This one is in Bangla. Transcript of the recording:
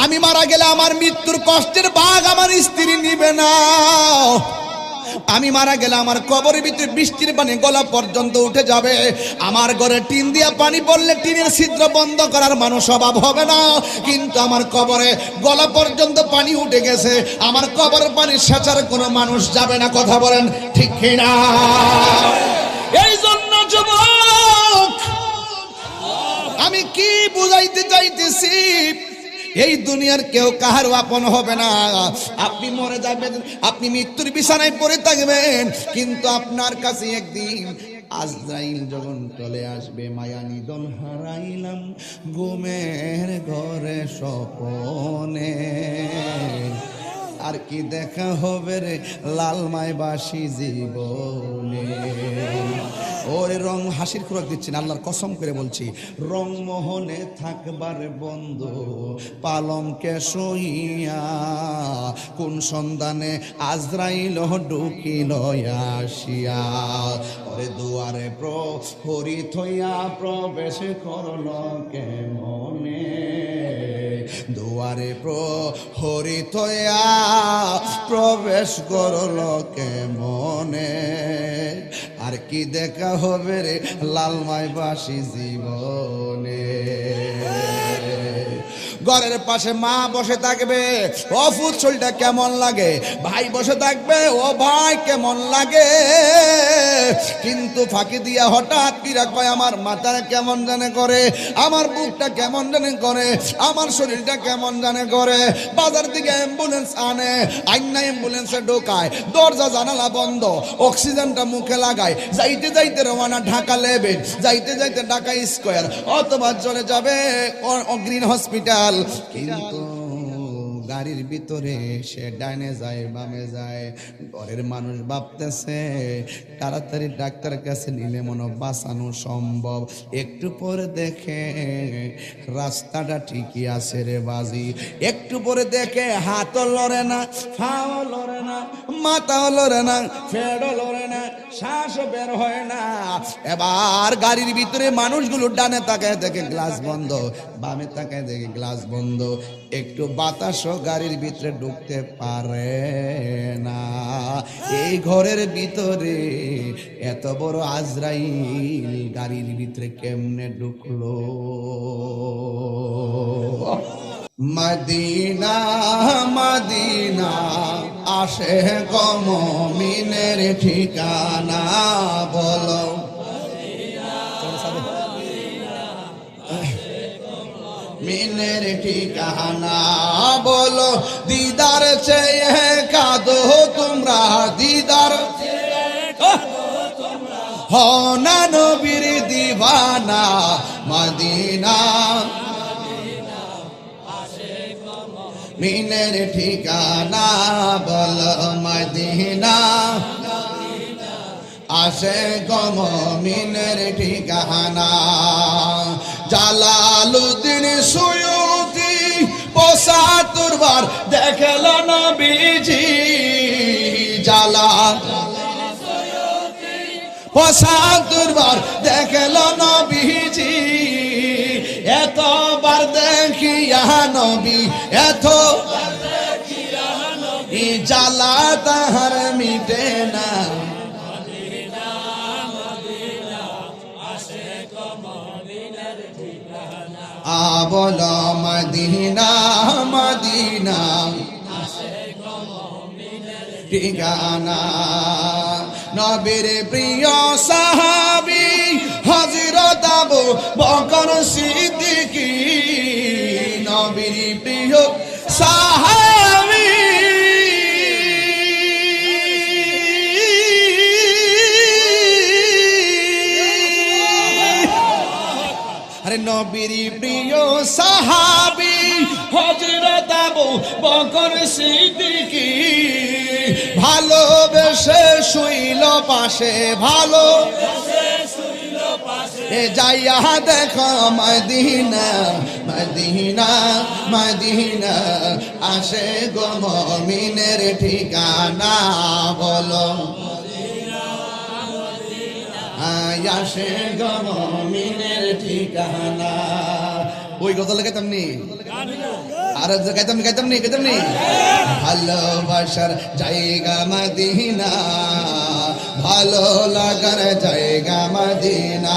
আমি মারা গেলে আমার মৃত্যুর কষ্টের ভাগ আমার স্ত্রী নিবে না। আমি মারা গেলে আমার কবরের ভিতরে বৃষ্টির পানি গলা পর্যন্ত উঠে যাবে। আমার ঘরে টিন দিয়া পানি পড়লে টিনের ছিদ্র বন্ধ করার মানুষ অভাব হবে না। কিন্তু আমার কবরে গলা পর্যন্ত পানি উঠে গেছে, আমার কবরের পানি সেচার কোনো মানুষ যাবে না। কথা বলেন ঠিক কিনা? এই জন্য যুবক, আমি কি বুঝাইতে চাইতেছি, এই দুনিয়ার কেউ কাহার আপন হবে না। আপনি মরে যাবেন, আপনি মৃত্যুর বিছানায় পড়ে থাকবেন, কিন্তু আপনার কাছে একদিন আজরাইল যখন চলে আসবে, মায়া নিদন হারাইলাম ঘুমের ঘরে স্বপনে, আর কি দেখা হবে রে লালমায় বাসি জীবনে। ওরে রং হাসির খোরাক দিচ্ছেন, আল্লাহর কসম করে বলছি, রং মোহনে থাকবার বন্ধু পালঙ্কে শুইয়া, কোন সন্ধানে আজরাইল ঢুকিল আসিয়া। ওরে দুয়ারে প্রহরী থইয়া প্রবেশ করল কেমনে, দুয়ারে প্রহরী থইয়া প্রবেশ করল কেমনে, আর কি দেখা হবে রে লালমাই বাসি জীবনে। ঘরের পাশে মা বসে থাকবে, ও ফুচলটা কেমন লাগে, ভাই বসে থাকবে, ও ভাই কেমন লাগে, কিন্তু ফাঁকি দিয়া হঠাৎ কিরা কয় আমার মাথা কেমন জানে করে, আমার বুকটা কেমন জানে করে, আমার শরীরটা কেমন জানে করে। বাজার থেকে অ্যাম্বুলেন্স আনে, আইনা অ্যাম্বুলেন্সে ঢোকায়, দরজা জানালা বন্ধ, অক্সিজেনটা মুখে লাগায়, যাইতে যাইতে রওনা ঢাকা লেবেন, যাইতে যাইতে ঢাকা স্কয়ার অথবা চলে যাবে গ্রিন হসপিটাল। কিন্তু গাড়ির ভিতরে সে ডাইনে যায় বামে যায়, ঘরের মানুষ ভাবতেছে তাড়াতাড়ি ডাক্তারের কাছে নিলে মনে বাঁচানো সম্ভব। একটু পরে দেখে রাস্তাটা ঠিকই আছে রে বাজি, একটু পরে দেখে হাতও লড়ে না, পাও লড়ে না, মাথাও লড়ে না, ফেড়ও লড়ে না, শ্বাসও বের হয় না। এবার গাড়ির ভিতরে মানুষগুলো ডানে তাকায় দেখে গ্লাস বন্ধ, বামে তাকায় দেখে গ্লাস বন্ধ, একটু বাতাসও গাড়ির ভিতরে ঢুকতে পারে না। এই ঘরের ভিতরে এত বড় আজরাইল গাড়ির ভিতরে কেমনে ঢুকলো? মদিনা মদিনা আসে গো মুমিনের ঠিকানা, বলো মিনের ঠিকানা, বলো দিদার চেয়ে কাঁদো তোমরা, দিদার হো না নবীর দিওয়ানা। মদিনা মিনের ঠিকানা, বলো মদিনা আসে গো মুমিনের ঠিকানা। জালালউদ্দিন সুয়ুতি ৭৫ বার দেখল নবীজি, জালালউদ্দিন সুয়ুতি ৭৫ বার দেখল নবীজি, এতবার দেখিয়া নবী, এতবার দেখিয়া নবী, জ্বালা তাহার মিটে না। বলো মদিনা মদিনা ঠিকানা। নবীর প্রিয় সাহাবী হযরত আবু বকর সিদ্দিকী, নবীর প্রিয় সাহাবী নবীর প্রিয় সাহাবী হযরত আবু বকর সিদ্দিকী, ভালোবেসে শুইল পাশে, ভালোবেসে শুইল পাশে, যাইয়া দেখো মদিনা মদিনা মদিনা আসে গো মুমিনের ঠিকানা, বলো আসে গো মুমিনের ঠিকানা। ওই গজল লেগে তেমনি আর গাইতাম নি ভালোবাসার জায়গা মদিনা, ভালো লাগার জায়গা মদিনা।